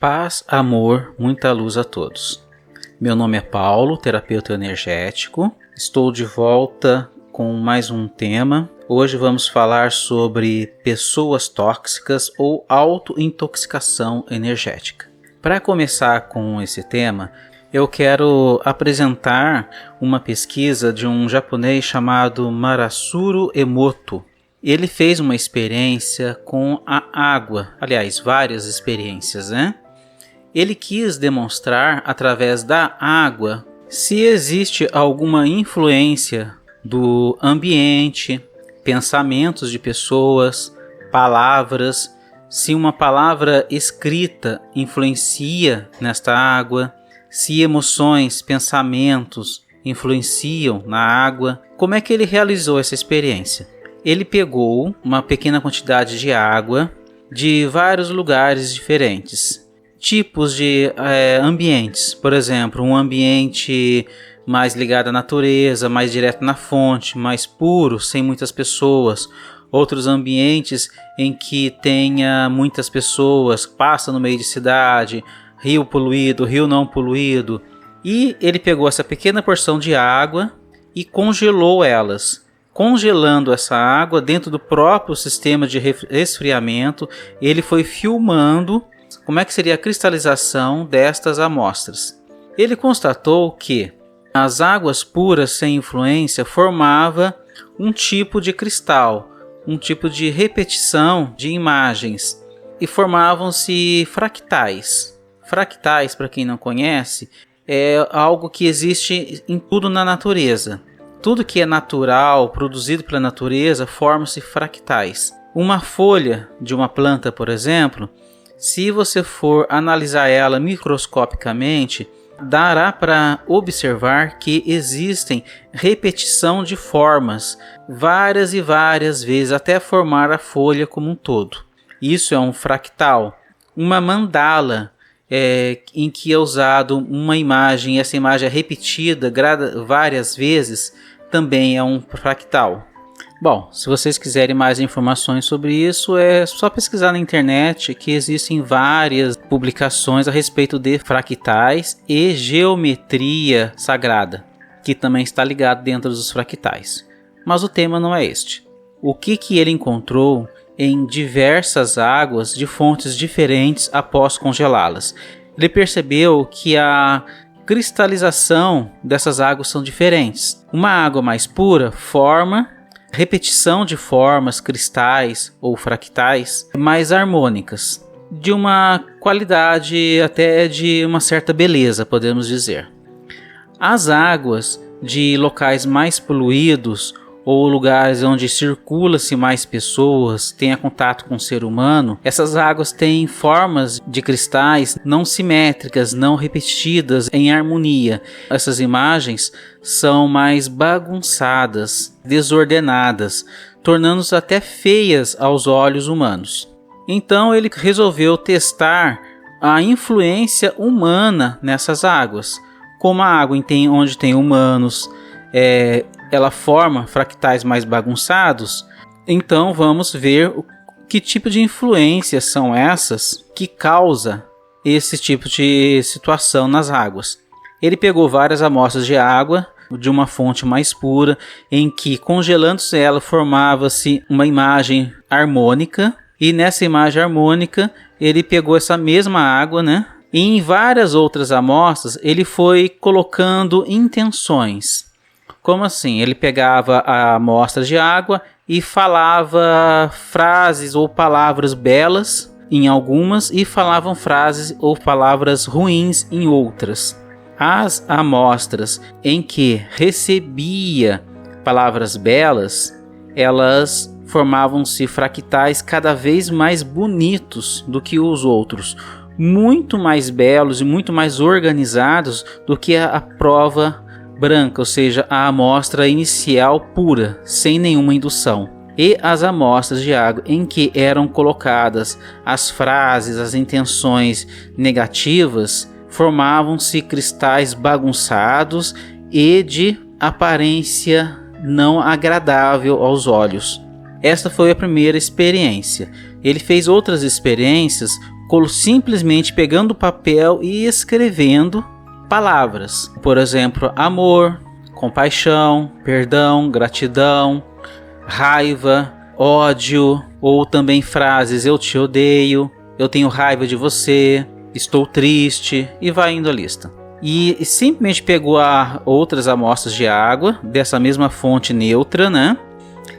Paz, amor, muita luz a todos. Meu nome é Paulo, terapeuta energético. Estou de volta com mais um tema. Hoje vamos falar sobre pessoas tóxicas ou autointoxicação energética. Para começar com esse tema, eu quero apresentar uma pesquisa de um japonês chamado Marasuru Emoto. Ele fez uma experiência com a água, aliás, várias experiências, né? Ele quis demonstrar através da água se existe alguma influência do ambiente, pensamentos de pessoas, palavras, se uma palavra escrita influencia nesta água, se emoções, pensamentos influenciam na água. Como é que ele realizou essa experiência? Ele pegou uma pequena quantidade de água de vários lugares diferentes. Tipos de ambientes, por exemplo, um ambiente mais ligado à natureza, mais direto na fonte, mais puro, sem muitas pessoas. Outros ambientes em que tenha muitas pessoas, passa no meio de cidade, rio poluído, rio não poluído. E ele pegou essa pequena porção de água e congelou elas. Congelando essa água dentro do próprio sistema de resfriamento, ele foi filmando como é que seria a cristalização destas amostras. Ele constatou que as águas puras sem influência formavam um tipo de cristal, um tipo de repetição de imagens, e formavam-se fractais. Fractais, para quem não conhece, é algo que existe em tudo na natureza. Tudo que é natural, produzido pela natureza, forma-se fractais. Uma folha de uma planta, por exemplo, se você for analisar ela microscopicamente, dará para observar que existem repetição de formas, várias e várias vezes, até formar a folha como um todo. Isso é um fractal. Uma mandala, em que é usado uma imagem, e essa imagem é repetida várias vezes, também é um fractal. Bom, se vocês quiserem mais informações sobre isso, é só pesquisar na internet, que existem várias publicações a respeito de fractais e geometria sagrada, que também está ligado dentro dos fractais. Mas o tema não é este. O que ele encontrou em diversas águas de fontes diferentes após congelá-las? Ele percebeu que a cristalização dessas águas são diferentes. Uma água mais pura forma repetição de formas, cristais ou fractais mais harmônicas, de uma qualidade até de uma certa beleza, podemos dizer. As águas de locais mais poluídos ou lugares onde circula-se mais pessoas, tenha contato com o ser humano, essas águas têm formas de cristais não simétricas, não repetidas, em harmonia. Essas imagens são mais bagunçadas, desordenadas, tornando-se até feias aos olhos humanos. Então ele resolveu testar a influência humana nessas águas. Como a água onde tem humanos, ela forma fractais mais bagunçados, então vamos ver que tipo de influências são essas que causa esse tipo de situação nas águas. Ele pegou várias amostras de água de uma fonte mais pura, em que congelando-se ela formava-se uma imagem harmônica, e nessa imagem harmônica ele pegou essa mesma água, né? E em várias outras amostras ele foi colocando intenções. Como assim? Ele pegava a amostra de água e falava frases ou palavras belas em algumas e falavam frases ou palavras ruins em outras. As amostras em que recebia palavras belas, elas formavam-se fractais cada vez mais bonitos do que os outros, muito mais belos e muito mais organizados do que a prova branca, ou seja, a amostra inicial pura, sem nenhuma indução. E as amostras de água em que eram colocadas as frases, as intenções negativas, formavam-se cristais bagunçados e de aparência não agradável aos olhos. Esta foi a primeira experiência. Ele fez outras experiências simplesmente pegando o papel e escrevendo palavras. Por exemplo, amor, compaixão, perdão, gratidão, raiva, ódio, ou também frases: eu te odeio, eu tenho raiva de você, estou triste, e vai indo a lista. E simplesmente pegou outras amostras de água dessa mesma fonte neutra, né?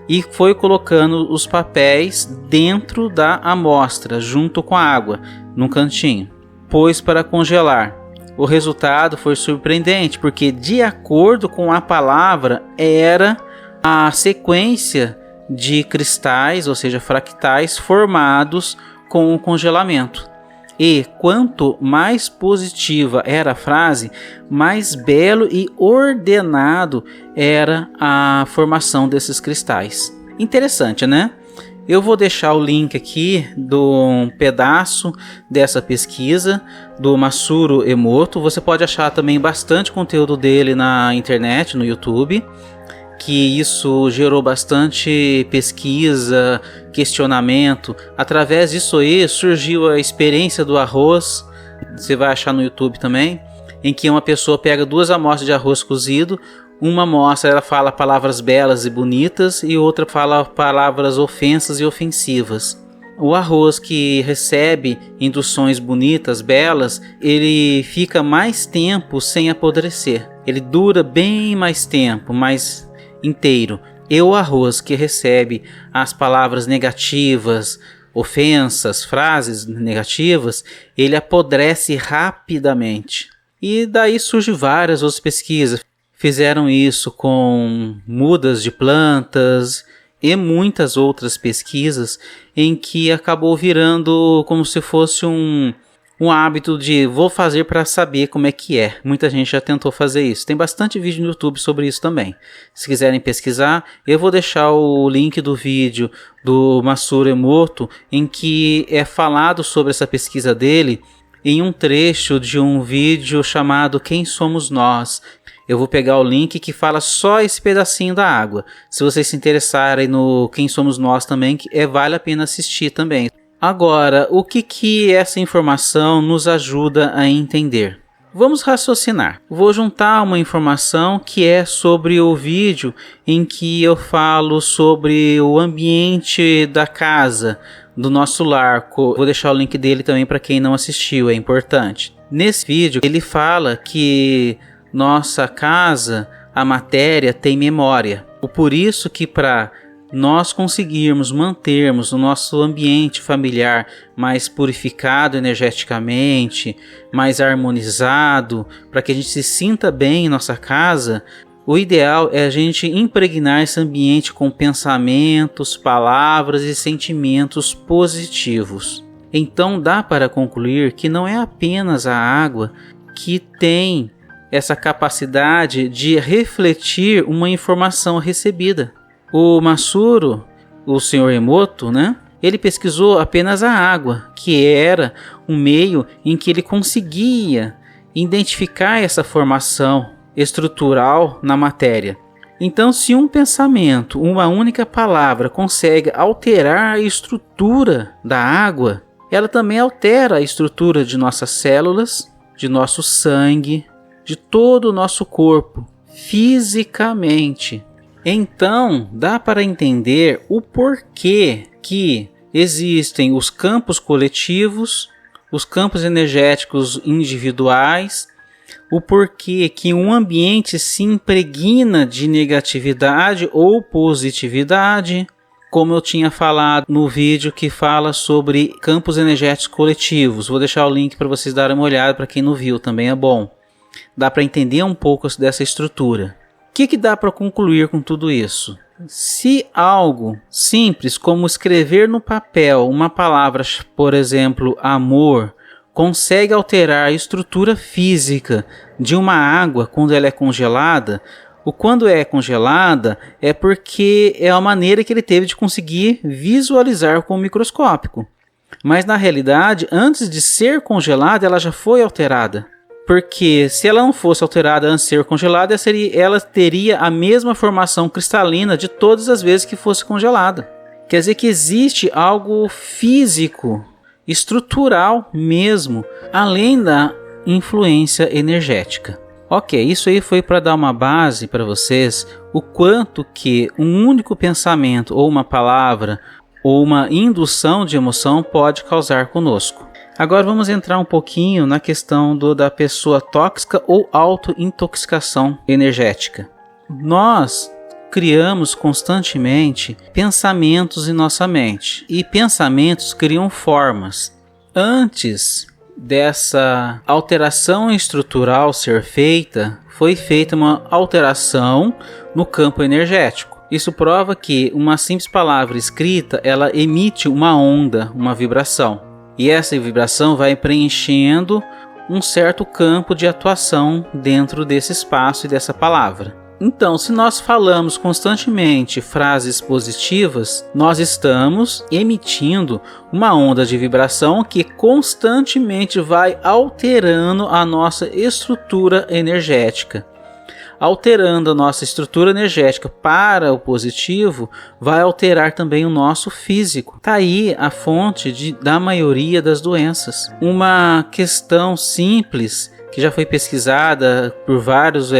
E foi colocando os papéis dentro da amostra, junto com a água, num cantinho. Pôs para congelar. O resultado foi surpreendente, porque de acordo com a palavra, era a sequência de cristais, ou seja, fractais, formados com o congelamento. E quanto mais positiva era a frase, mais belo e ordenado era a formação desses cristais. Interessante, né? Eu vou deixar o link aqui de um pedaço dessa pesquisa do Masaru Emoto. Você pode achar também bastante conteúdo dele na internet, no YouTube, que isso gerou bastante pesquisa, questionamento. Através disso aí surgiu a experiência do arroz, você vai achar no YouTube também, em que uma pessoa pega 2 amostras de arroz cozido, uma amostra ela fala palavras belas e bonitas e outra fala palavras ofensas e ofensivas. O arroz que recebe induções bonitas, belas, ele fica mais tempo sem apodrecer, ele dura bem mais tempo, mais inteiro. E o arroz que recebe as palavras negativas, ofensas, frases negativas, ele apodrece rapidamente. E daí surgem várias outras pesquisas. Fizeram isso com mudas de plantas e muitas outras pesquisas em que acabou virando como se fosse um hábito de vou fazer para saber como é que é. Muita gente já tentou fazer isso. Tem bastante vídeo no YouTube sobre isso também. Se quiserem pesquisar, eu vou deixar o link do vídeo do Masaru Emoto, em que é falado sobre essa pesquisa dele em um trecho de um vídeo chamado Quem Somos Nós. Eu vou pegar o link que fala só esse pedacinho da água. Se vocês se interessarem no Quem Somos Nós também, vale a pena assistir também. Agora, o que essa informação nos ajuda a entender? Vamos raciocinar. Vou juntar uma informação que é sobre o vídeo em que eu falo sobre o ambiente da casa, do nosso lar. Vou deixar o link dele também para quem não assistiu, é importante. Nesse vídeo ele fala que nossa casa, a matéria, tem memória. Por isso que para nós conseguirmos mantermos o nosso ambiente familiar mais purificado energeticamente, mais harmonizado, para que a gente se sinta bem em nossa casa, o ideal é a gente impregnar esse ambiente com pensamentos, palavras e sentimentos positivos. Então dá para concluir que não é apenas a água que tem essa capacidade de refletir uma informação recebida. O Masaru, o Sr. Emoto, né? Ele pesquisou apenas a água, que era um meio em que ele conseguia identificar essa formação estrutural na matéria. Então, se um pensamento, uma única palavra consegue alterar a estrutura da água, ela também altera a estrutura de nossas células, de nosso sangue, de todo o nosso corpo, fisicamente. Então, dá para entender o porquê que existem os campos coletivos, os campos energéticos individuais, o porquê que um ambiente se impregna de negatividade ou positividade, como eu tinha falado no vídeo que fala sobre campos energéticos coletivos. Vou deixar o link para vocês darem uma olhada, para quem não viu, também é bom. Dá para entender um pouco dessa estrutura. O que dá para concluir com tudo isso? Se algo simples como escrever no papel uma palavra, por exemplo, amor, consegue alterar a estrutura física de uma água quando ela é congelada, quando é congelada é porque é a maneira que ele teve de conseguir visualizar com o microscópio. Mas na realidade, antes de ser congelada, ela já foi alterada. Porque se ela não fosse alterada antes de ser congelada, ela teria a mesma formação cristalina de todas as vezes que fosse congelada. Quer dizer que existe algo físico estrutural mesmo, além da influência energética. Ok, isso aí foi para dar uma base para vocês o quanto que um único pensamento ou uma palavra ou uma indução de emoção pode causar conosco. Agora vamos entrar um pouquinho na questão da pessoa tóxica ou autointoxicação energética. Nós criamos constantemente pensamentos em nossa mente e pensamentos criam formas. Antes dessa alteração estrutural ser feita, foi feita uma alteração no campo energético. Isso prova que uma simples palavra escrita, ela emite uma onda, uma vibração. E essa vibração vai preenchendo um certo campo de atuação dentro desse espaço e dessa palavra. Então, se nós falamos constantemente frases positivas, nós estamos emitindo uma onda de vibração que constantemente vai alterando a nossa estrutura energética. Alterando a nossa estrutura energética para o positivo, vai alterar também o nosso físico. Está aí a fonte da maioria das doenças. Uma questão simples que já foi pesquisada por vários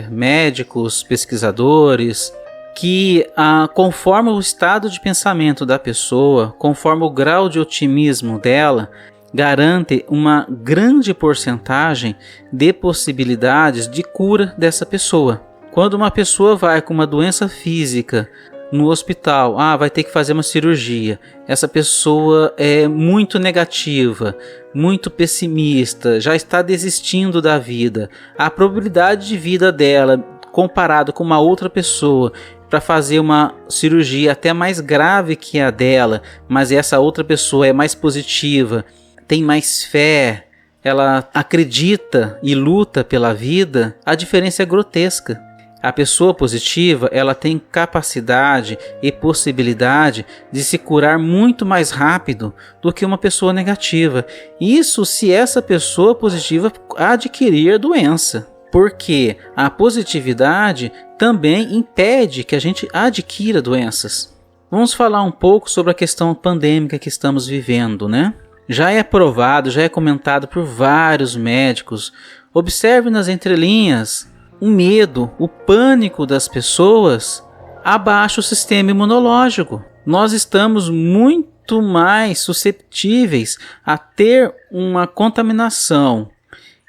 médicos, pesquisadores, que conforme o estado de pensamento da pessoa, conforme o grau de otimismo dela, garante uma grande porcentagem de possibilidades de cura dessa pessoa. Quando uma pessoa vai com uma doença física no hospital, vai ter que fazer uma cirurgia, essa pessoa é muito negativa, muito pessimista, já está desistindo da vida. A probabilidade de vida dela, comparado com uma outra pessoa, para fazer uma cirurgia até mais grave que a dela, mas essa outra pessoa é mais positiva, tem mais fé, ela acredita e luta pela vida, a diferença é grotesca. A pessoa positiva, ela tem capacidade e possibilidade de se curar muito mais rápido do que uma pessoa negativa. Isso se essa pessoa positiva adquirir a doença. Porque a positividade também impede que a gente adquira doenças. Vamos falar um pouco sobre a questão pandêmica que estamos vivendo, né? Já é provado, já é comentado por vários médicos. Observe nas entrelinhas. O medo, o pânico das pessoas abaixa o sistema imunológico. Nós estamos muito mais susceptíveis a ter uma contaminação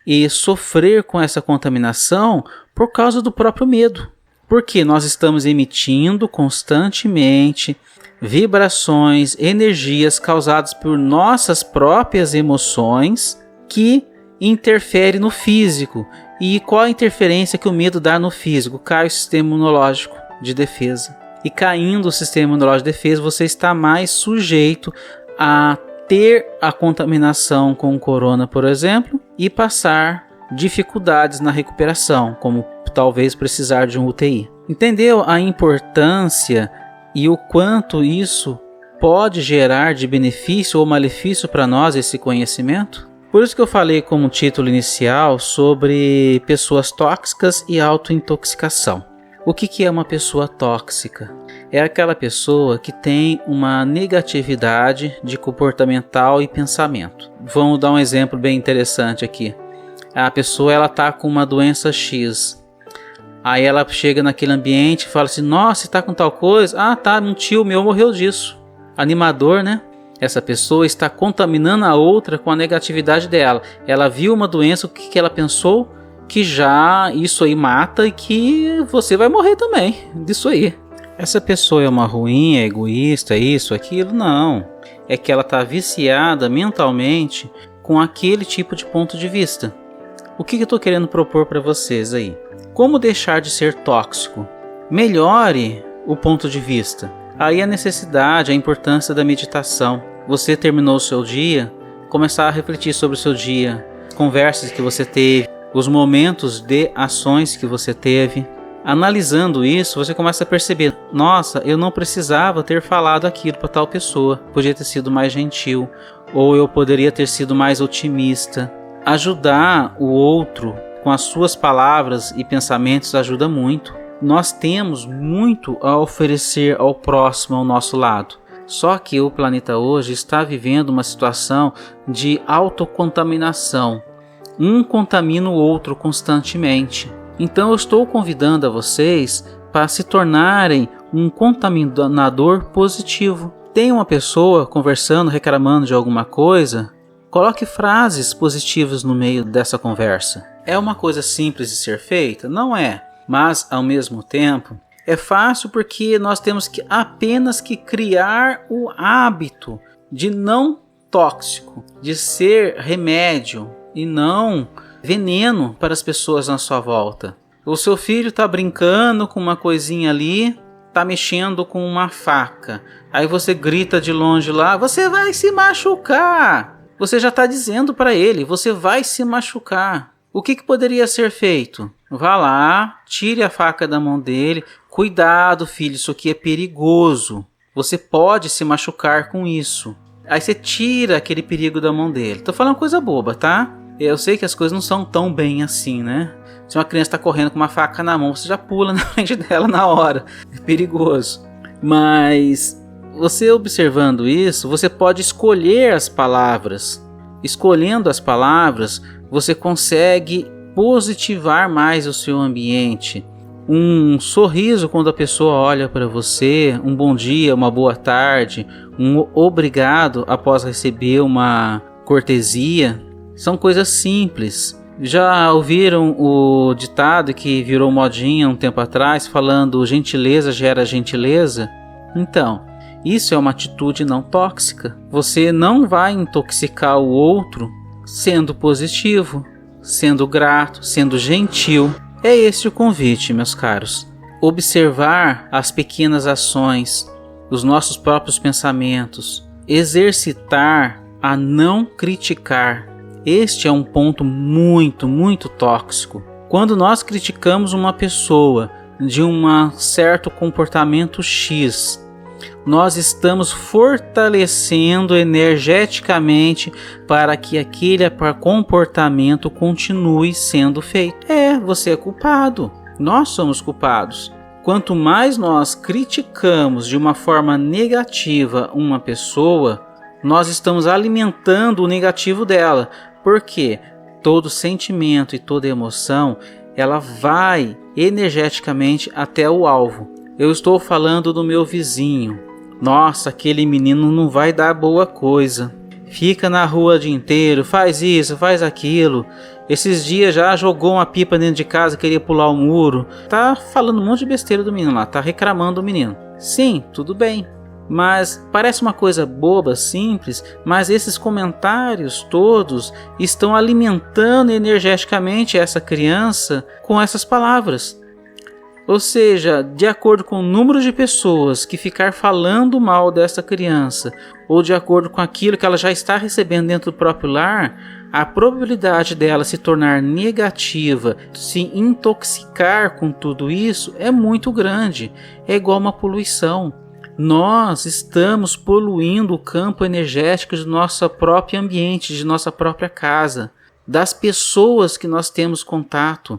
e sofrer com essa contaminação por causa do próprio medo. Porque nós estamos emitindo constantemente vibrações, energias causadas por nossas próprias emoções que interferem no físico. E qual a interferência que o medo dá no físico? Cai o sistema imunológico de defesa. E caindo o sistema imunológico de defesa, você está mais sujeito a ter a contaminação com o corona, por exemplo, e passar dificuldades na recuperação, como talvez precisar de um UTI. Entendeu a importância e o quanto isso pode gerar de benefício ou malefício para nós, esse conhecimento? Por isso que eu falei como título inicial sobre pessoas tóxicas e autointoxicação. O que é uma pessoa tóxica? É aquela pessoa que tem uma negatividade de comportamental e pensamento. Vamos dar um exemplo bem interessante aqui. A pessoa está com uma doença X. Aí ela chega naquele ambiente e fala assim, nossa, você está com tal coisa? Tá, um tio meu morreu disso. Animador, né? Essa pessoa está contaminando a outra com a negatividade dela. Ela viu uma doença, o que ela pensou? Que já isso aí mata e que você vai morrer também disso aí. Essa pessoa é uma ruim, é egoísta, isso, aquilo? Não. É que ela está viciada mentalmente com aquele tipo de ponto de vista. O que eu estou querendo propor para vocês aí? Como deixar de ser tóxico? Melhore o ponto de vista. Aí a necessidade, a importância da meditação. Você terminou o seu dia, começar a refletir sobre o seu dia, as conversas que você teve, os momentos de ações que você teve. Analisando isso, você começa a perceber, nossa, eu não precisava ter falado aquilo para tal pessoa, podia ter sido mais gentil, ou eu poderia ter sido mais otimista. Ajudar o outro com as suas palavras e pensamentos ajuda muito. Nós temos muito a oferecer ao próximo ao nosso lado. Só que o planeta hoje está vivendo uma situação de autocontaminação. Um contamina o outro constantemente. Então eu estou convidando a vocês para se tornarem um contaminador positivo. Tem uma pessoa conversando, reclamando de alguma coisa, coloque frases positivas no meio dessa conversa. É uma coisa simples de ser feita? Não é. Mas, ao mesmo tempo, é fácil porque nós temos que apenas que criar o hábito de não tóxico, de ser remédio e não veneno para as pessoas na sua volta. O seu filho está brincando com uma coisinha ali, está mexendo com uma faca. Aí você grita de longe lá, você vai se machucar. Você já está dizendo para ele, você vai se machucar. O que poderia ser feito? Vá lá, tire a faca da mão dele. Cuidado, filho, isso aqui é perigoso. Você pode se machucar com isso. Aí você tira aquele perigo da mão dele. Tô falando coisa boba, tá? Eu sei que as coisas não são tão bem assim, né? Se uma criança está correndo com uma faca na mão, você já pula na frente dela na hora. É perigoso. Mas você observando isso, você pode escolher as palavras. Escolhendo as palavras, você consegue positivar mais o seu ambiente. Um sorriso quando a pessoa olha para você, um bom dia, uma boa tarde, um obrigado após receber uma cortesia, são coisas simples. Já ouviram o ditado que virou modinha um tempo atrás, falando gentileza gera gentileza? Então, isso é uma atitude não tóxica. Você não vai intoxicar o outro sendo positivo, sendo grato, sendo gentil. É esse o convite, meus caros. Observar as pequenas ações, os nossos próprios pensamentos, exercitar a não criticar. Este é um ponto muito, muito tóxico. Quando nós criticamos uma pessoa de um certo comportamento X, nós estamos fortalecendo energeticamente para que aquele comportamento continue sendo feito. Você é culpado. Nós somos culpados. Quanto mais nós criticamos de uma forma negativa uma pessoa, nós estamos alimentando o negativo dela. Porque todo sentimento e toda emoção, ela vai energeticamente até o alvo. Eu estou falando do meu vizinho. Nossa, aquele menino não vai dar boa coisa. Fica na rua o dia inteiro, faz isso, faz aquilo. Esses dias já jogou uma pipa dentro de casa, queria pular o muro. Tá falando um monte de besteira do menino lá, tá reclamando do menino. Sim, tudo bem. Mas parece uma coisa boba, simples, mas esses comentários todos estão alimentando energeticamente essa criança com essas palavras. Ou seja, de acordo com o número de pessoas que ficar falando mal dessa criança, ou de acordo com aquilo que ela já está recebendo dentro do próprio lar, a probabilidade dela se tornar negativa, se intoxicar com tudo isso é muito grande. É igual uma poluição. Nós estamos poluindo o campo energético de nosso próprio ambiente, de nossa própria casa, das pessoas que nós temos contato.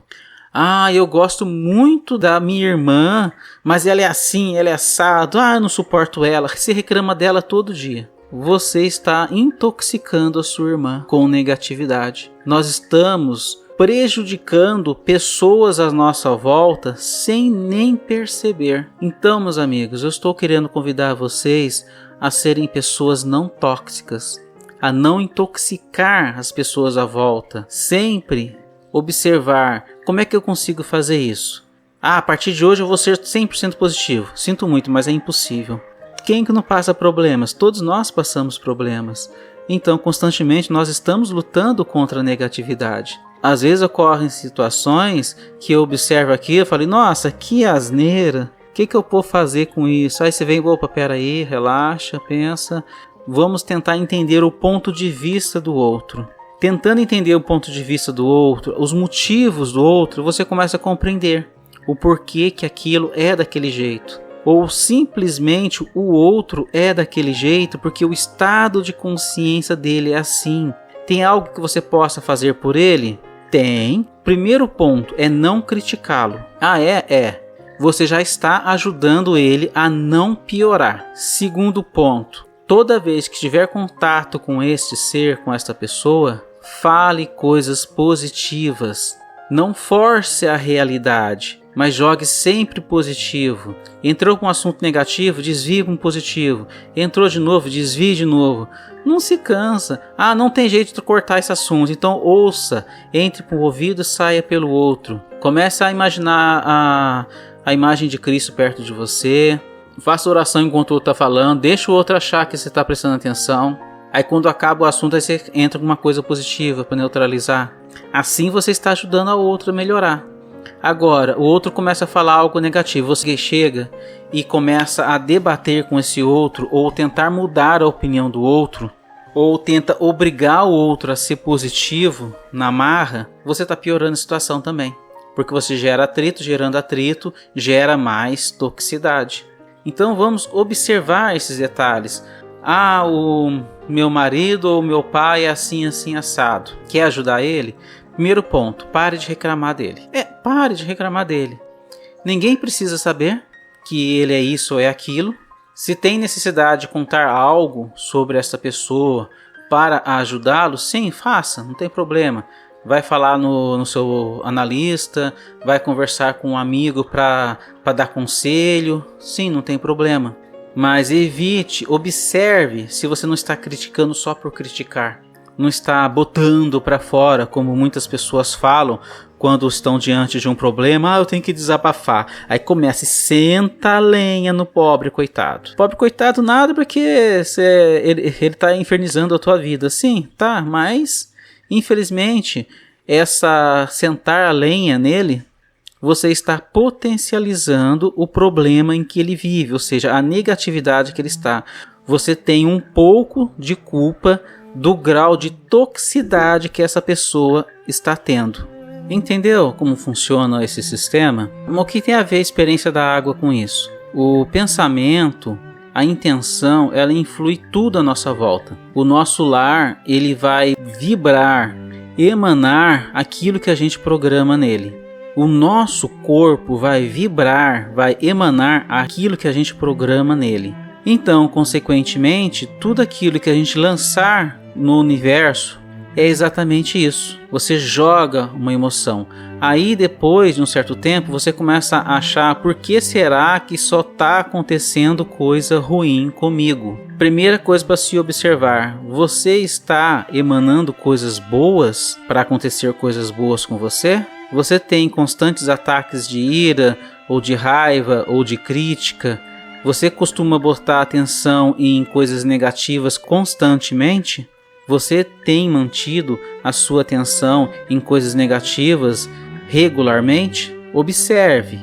Eu gosto muito da minha irmã, mas ela é assim, ela é assado, eu não suporto ela, você reclama dela todo dia. Você está intoxicando a sua irmã com negatividade. Nós estamos prejudicando pessoas à nossa volta sem nem perceber. Então, meus amigos, eu estou querendo convidar vocês a serem pessoas não tóxicas, a não intoxicar as pessoas à volta. Sempre observar como é que eu consigo fazer isso. A partir de hoje eu vou ser 100% positivo. Sinto muito, mas é impossível. Quem que não passa problemas? Todos nós passamos problemas. Então, constantemente nós estamos lutando contra a negatividade. Às vezes ocorrem situações que eu observo aqui e falo, nossa, que asneira, o que eu vou fazer com isso? Aí você vem, opa, peraí, relaxa, pensa, vamos tentar entender o ponto de vista do outro. Tentando entender o ponto de vista do outro, os motivos do outro, você começa a compreender o porquê que aquilo é daquele jeito. Ou simplesmente o outro é daquele jeito porque o estado de consciência dele é assim. Tem algo que você possa fazer por ele? Tem. Primeiro ponto é não criticá-lo. É. você já está ajudando ele a não piorar. Segundo ponto, toda vez que tiver contato com este ser, com esta pessoa, fale coisas positivas. Não force a realidade, mas jogue sempre positivo. Entrou com um assunto negativo, desvie com positivo. Entrou de novo, desvie de novo. Não se cansa. Não tem jeito de cortar esse assunto. Então ouça, entre por um ouvido e saia pelo outro. Comece a imaginar a imagem de Cristo perto de você. Faça oração enquanto o outro está falando. Deixa o outro achar que você está prestando atenção. Aí quando acaba o assunto, aí você entra com uma coisa positiva para neutralizar. Assim você está ajudando a outro a melhorar. Agora, o outro começa a falar algo negativo. Você chega e começa a debater com esse outro, ou tentar mudar a opinião do outro, ou tenta obrigar o outro a ser positivo na marra, você está piorando a situação também. Porque você gera atrito, gerando atrito, gera mais toxicidade. Então vamos observar esses detalhes. O meu marido ou meu pai é assim, assim, assado. Quer ajudar ele? Primeiro ponto, pare de reclamar dele. Pare de reclamar dele. Ninguém precisa saber que ele é isso ou é aquilo. Se tem necessidade de contar algo sobre essa pessoa para ajudá-lo, sim, faça, não tem problema. Vai falar no seu analista, vai conversar com um amigo para dar conselho, sim, não tem problema. Mas evite, observe se você não está criticando só por criticar. Não está botando para fora, como muitas pessoas falam quando estão diante de um problema. Eu tenho que desabafar. Aí começa e senta a lenha no pobre coitado. Pobre coitado nada, porque ele está infernizando a tua vida. Sim, tá, mas infelizmente essa sentar a lenha nele, você está potencializando o problema em que ele vive, ou seja, a negatividade que ele está. Você tem um pouco de culpa do grau de toxicidade que essa pessoa está tendo. Entendeu como funciona esse sistema? O que tem a ver a experiência da água com isso? O pensamento, a intenção, ela influi tudo à nossa volta. O nosso lar, ele vai vibrar, emanar aquilo que a gente programa nele. O nosso corpo vai vibrar, vai emanar aquilo que a gente programa nele. Então, consequentemente, tudo aquilo que a gente lançar no universo é exatamente isso. Você joga uma emoção. Aí, depois de um certo tempo, você começa a achar por que será que só está acontecendo coisa ruim comigo? Primeira coisa para se observar, você está emanando coisas boas para acontecer coisas boas com você? Você tem constantes ataques de ira, ou de raiva, ou de crítica? Você costuma botar atenção em coisas negativas constantemente? Você tem mantido a sua atenção em coisas negativas regularmente? Observe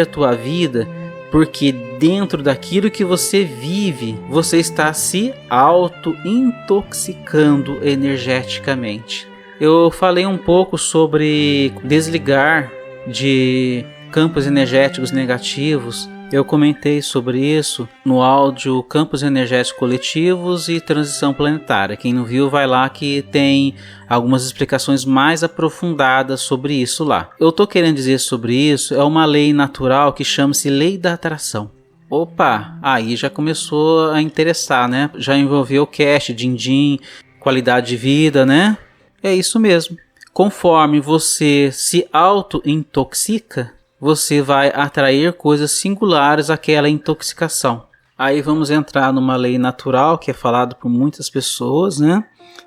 a tua vida, porque dentro daquilo que você vive, você está se auto-intoxicando energeticamente. Eu falei um pouco sobre desligar de campos energéticos negativos. Eu comentei sobre isso no áudio Campos Energéticos Coletivos e Transição Planetária. Quem não viu, vai lá que tem algumas explicações mais aprofundadas sobre isso lá. Eu estou querendo dizer sobre isso, é uma lei natural que chama-se Lei da Atração. Opa, aí já começou a interessar, né? Já envolveu cash, din-din, qualidade de vida, né? É isso mesmo. Conforme você se auto-intoxica, você vai atrair coisas singulares àquela intoxicação. Aí vamos entrar numa lei natural que é falado por muitas pessoas, né?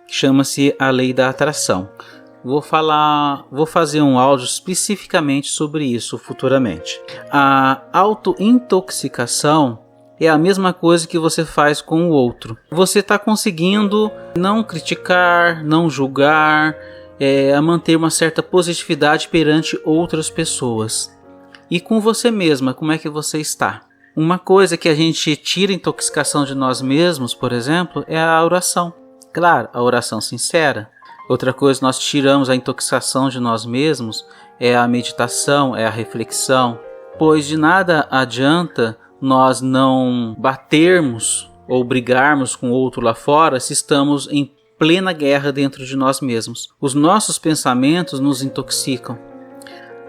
Que chama-se a lei da atração. Vou fazer um áudio especificamente sobre isso futuramente. A auto-intoxicação é a mesma coisa que você faz com o outro. Você está conseguindo não criticar, não julgar, a manter uma certa positividade perante outras pessoas. E com você mesma, como é que você está? Uma coisa que a gente tira a intoxicação de nós mesmos, por exemplo, é a oração. Claro, a oração sincera. Outra coisa que nós tiramos a intoxicação de nós mesmos é a meditação, é a reflexão. Pois de nada adianta nós não batermos ou brigarmos com o outro lá fora se estamos em plena guerra dentro de nós mesmos. Os nossos pensamentos nos intoxicam.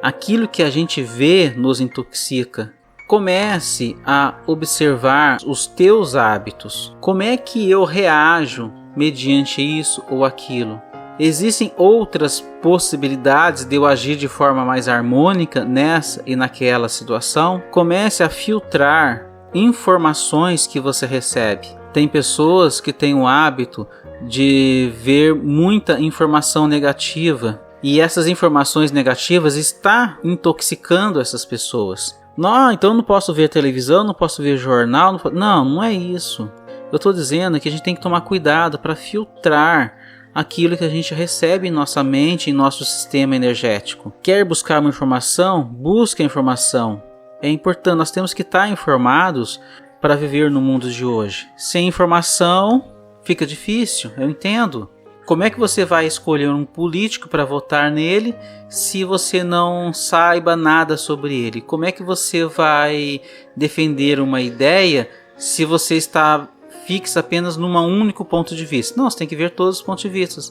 Aquilo que a gente vê nos intoxica. Comece a observar os teus hábitos. Como é que eu reajo mediante isso ou aquilo? Existem outras possibilidades de eu agir de forma mais harmônica nessa e naquela situação? Comece a filtrar informações que você recebe. Tem pessoas que têm o hábito de ver muita informação negativa e essas informações negativas estão intoxicando essas pessoas. Não, então eu não posso ver televisão, não posso ver jornal. Não é isso. Eu estou dizendo que a gente tem que tomar cuidado para filtrar aquilo que a gente recebe em nossa mente, em nosso sistema energético. Quer buscar uma informação? Busque a informação. É importante, nós temos que estar informados para viver no mundo de hoje. Sem informação fica difícil, eu entendo. Como é que você vai escolher um político para votar nele se você não saiba nada sobre ele? Como é que você vai defender uma ideia se você está fixo apenas num único ponto de vista? Não, você tem que ver todos os pontos de vista.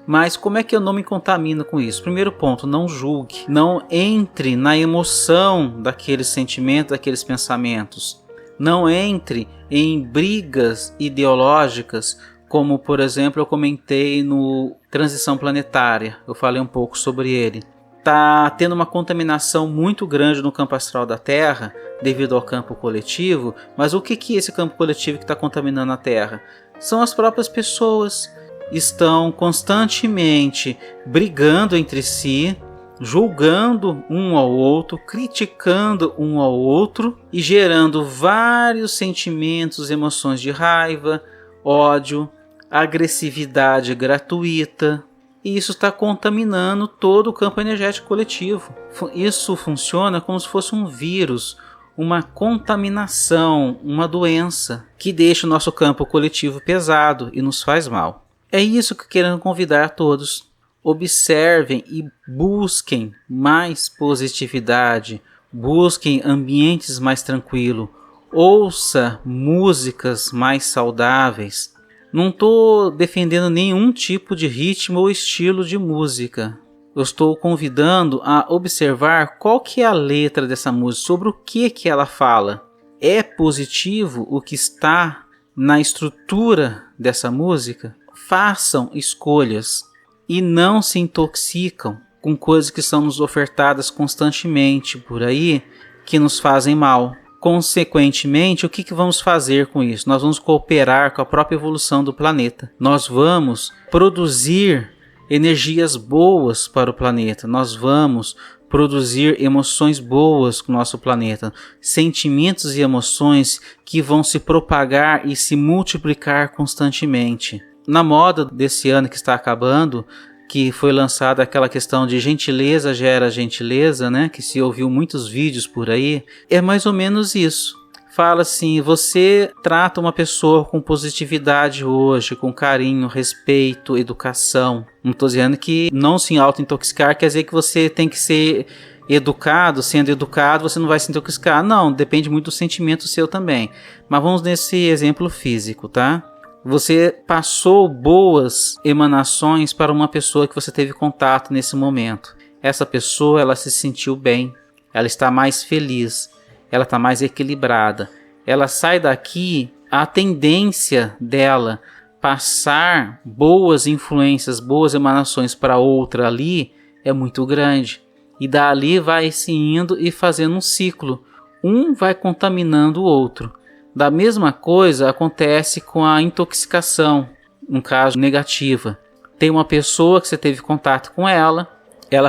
Mas como é que eu não me contamino com isso? Primeiro ponto, não julgue. Não entre na emoção daqueles sentimentos, daqueles pensamentos. Não entre em brigas ideológicas, como, por exemplo, eu comentei no Transição Planetária. Eu falei um pouco sobre ele. Está tendo uma contaminação muito grande no campo astral da Terra, devido ao campo coletivo. Mas o que é esse campo coletivo que está contaminando a Terra? São as próprias pessoas. Estão constantemente brigando entre si, julgando um ao outro, criticando um ao outro e gerando vários sentimentos, emoções de raiva, ódio, agressividade gratuita. E isso está contaminando todo o campo energético coletivo. Isso funciona como se fosse um vírus, uma contaminação, uma doença que deixa o nosso campo coletivo pesado e nos faz mal. É isso que eu quero convidar a todos. Observem e busquem mais positividade, busquem ambientes mais tranquilos, ouça músicas mais saudáveis. Não estou defendendo nenhum tipo de ritmo ou estilo de música. Eu estou convidando a observar qual que é a letra dessa música, sobre o que ela fala. É positivo o que está na estrutura dessa música? Façam escolhas e não se intoxicam com coisas que são nos ofertadas constantemente por aí, que nos fazem mal. Consequentemente, o que vamos fazer com isso? Nós vamos cooperar com a própria evolução do planeta. Nós vamos produzir energias boas para o planeta. Nós vamos produzir emoções boas com o nosso planeta. Sentimentos e emoções que vão se propagar e se multiplicar constantemente. Na moda desse ano que está acabando, que foi lançada aquela questão de gentileza gera gentileza, né? Que se ouviu muitos vídeos por aí. É mais ou menos isso. Fala assim, você trata uma pessoa com positividade hoje, com carinho, respeito, educação. Não estou dizendo que não se auto-intoxicar quer dizer que você tem que ser educado. Sendo educado, você não vai se intoxicar. Não, depende muito do sentimento seu também. Mas vamos nesse exemplo físico, tá? Você passou boas emanações para uma pessoa que você teve contato nesse momento. Essa pessoa, ela se sentiu bem, ela está mais feliz, ela está mais equilibrada. Ela sai daqui, a tendência dela passar boas influências, boas emanações para outra ali é muito grande. E dali vai se indo e fazendo um ciclo. Um vai contaminando o outro. Da mesma coisa acontece com a intoxicação, um caso negativa. Tem uma pessoa que você teve contato com ela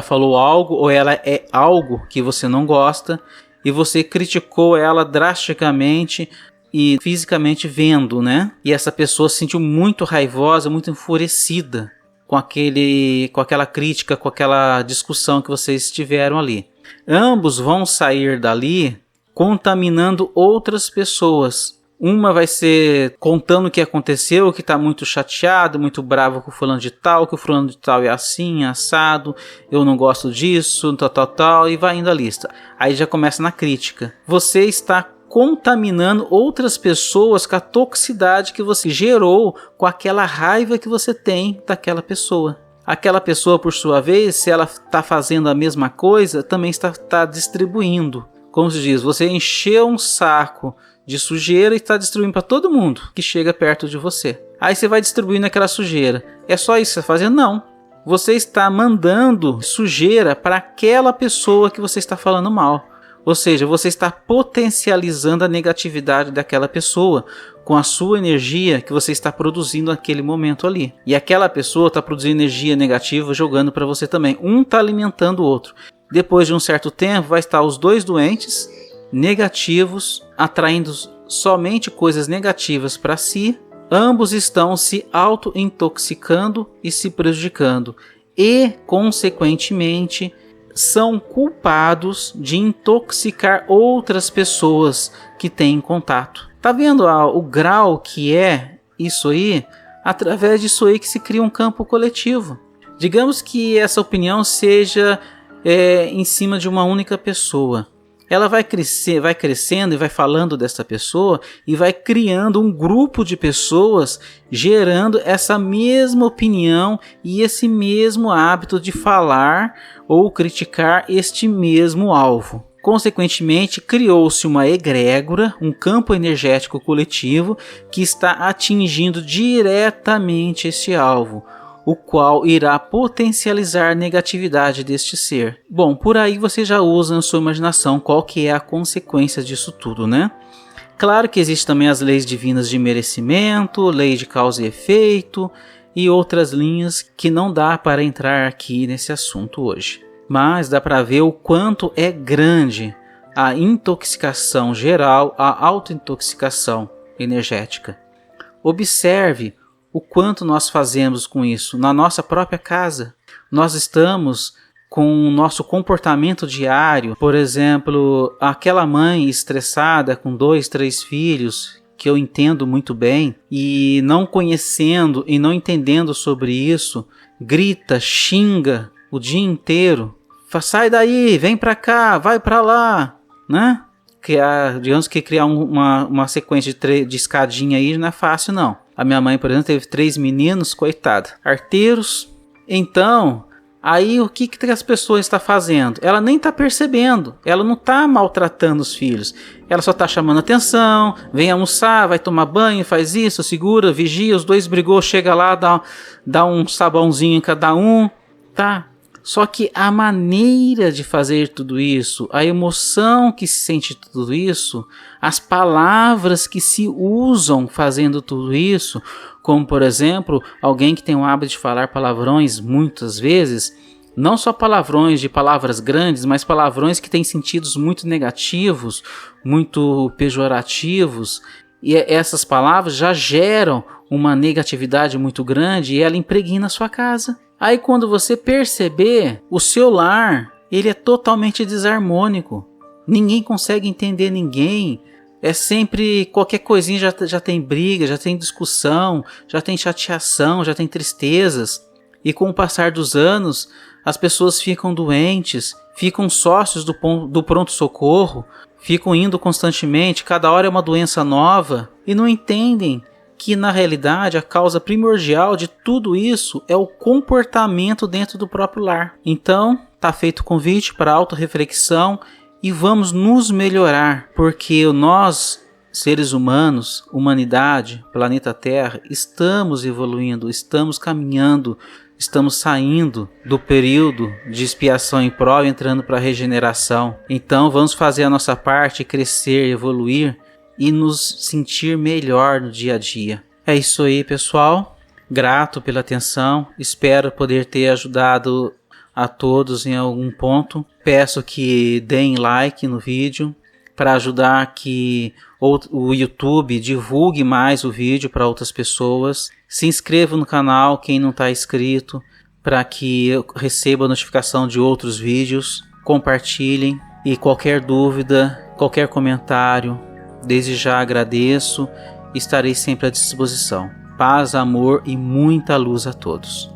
falou algo ou ela é algo que você não gosta e você criticou ela drasticamente e fisicamente vendo, né? E essa pessoa se sentiu muito raivosa, muito enfurecida com aquela crítica, com aquela discussão que vocês tiveram ali. Ambos vão sair dali contaminando outras pessoas. Uma vai ser contando o que aconteceu, que está muito chateado, muito bravo com o fulano de tal, que o fulano de tal é assim, assado, eu não gosto disso, tal, e vai indo a lista. Aí já começa na crítica. Você está contaminando outras pessoas com a toxicidade que você gerou, com aquela raiva que você tem daquela pessoa. aquela pessoa, por sua vez, se ela está fazendo a mesma coisa, também está distribuindo. Como se diz, você encheu um saco de sujeira e está distribuindo para todo mundo que chega perto de você. Aí você vai distribuindo aquela sujeira. É só isso que você está fazendo? Não. Você está mandando sujeira para aquela pessoa que você está falando mal. Ou seja, você está potencializando a negatividade daquela pessoa com a sua energia que você está produzindo naquele momento ali. E aquela pessoa está produzindo energia negativa jogando para você também. Um está alimentando o outro. Depois de um certo tempo, vai estar os dois doentes, negativos, atraindo somente coisas negativas para si. Ambos estão se auto-intoxicando e se prejudicando. E, consequentemente, são culpados de intoxicar outras pessoas que têm contato. Tá vendo o grau que é isso aí? Através disso aí que se cria um campo coletivo. Digamos que essa opinião seja em cima de uma única pessoa. Ela vai crescendo e vai falando dessa pessoa e vai criando um grupo de pessoas gerando essa mesma opinião e esse mesmo hábito de falar ou criticar este mesmo alvo. Consequentemente, criou-se uma egrégora, um campo energético coletivo que está atingindo diretamente esse alvo, o qual irá potencializar a negatividade deste ser. Bom, por aí você já usa na sua imaginação qual que é a consequência disso tudo, né? Claro que existem também as leis divinas de merecimento, lei de causa e efeito e outras linhas que não dá para entrar aqui nesse assunto hoje. Mas dá para ver o quanto é grande a intoxicação geral, a autointoxicação energética. Observe o quanto nós fazemos com isso na nossa própria casa. Nós estamos com o nosso comportamento diário, por exemplo, aquela mãe estressada com 2, 3 filhos, que eu entendo muito bem, e não conhecendo e não entendendo sobre isso, grita, xinga o dia inteiro. Sai daí, vem pra cá, vai pra lá, né? Digamos que criar uma sequência de escadinha aí não é fácil, não. A minha mãe, por exemplo, teve 3 meninos, coitada, arteiros. Então, aí o que as pessoas estão fazendo? Ela nem está percebendo, ela não está maltratando os filhos. Ela só está chamando atenção, vem almoçar, vai tomar banho, faz isso, segura, vigia, os 2 brigou, chega lá, dá um sabãozinho em cada um, tá? Só que a maneira de fazer tudo isso, a emoção que se sente tudo isso, as palavras que se usam fazendo tudo isso, como por exemplo, alguém que tem o hábito de falar palavrões muitas vezes, não só palavrões de palavras grandes, mas palavrões que têm sentidos muito negativos, muito pejorativos, e essas palavras já geram uma negatividade muito grande e ela impregna a sua casa. Aí quando você perceber, o seu lar, ele é totalmente desarmônico. Ninguém consegue entender ninguém. É sempre qualquer coisinha já tem briga, já tem discussão, já tem chateação, já tem tristezas. E com o passar dos anos, as pessoas ficam doentes, ficam sócios do pronto-socorro, ficam indo constantemente, cada hora é uma doença nova e não entendem que na realidade a causa primordial de tudo isso é o comportamento dentro do próprio lar. Então, está feito o convite para autorreflexão e vamos nos melhorar, porque nós, seres humanos, humanidade, planeta Terra, estamos evoluindo, estamos caminhando, estamos saindo do período de expiação e prova, entrando para a regeneração. Então, vamos fazer a nossa parte, crescer, evoluir e nos sentir melhor no dia a dia. É isso aí, pessoal. Grato pela atenção. Espero poder ter ajudado a todos em algum ponto. Peço que deem like no vídeo para ajudar que o YouTube divulgue mais o vídeo para outras pessoas. Se inscreva no canal quem não está inscrito para que eu receba a notificação de outros vídeos. Compartilhem e qualquer dúvida, qualquer comentário, desde já agradeço e estarei sempre à disposição. Paz, amor e muita luz a todos.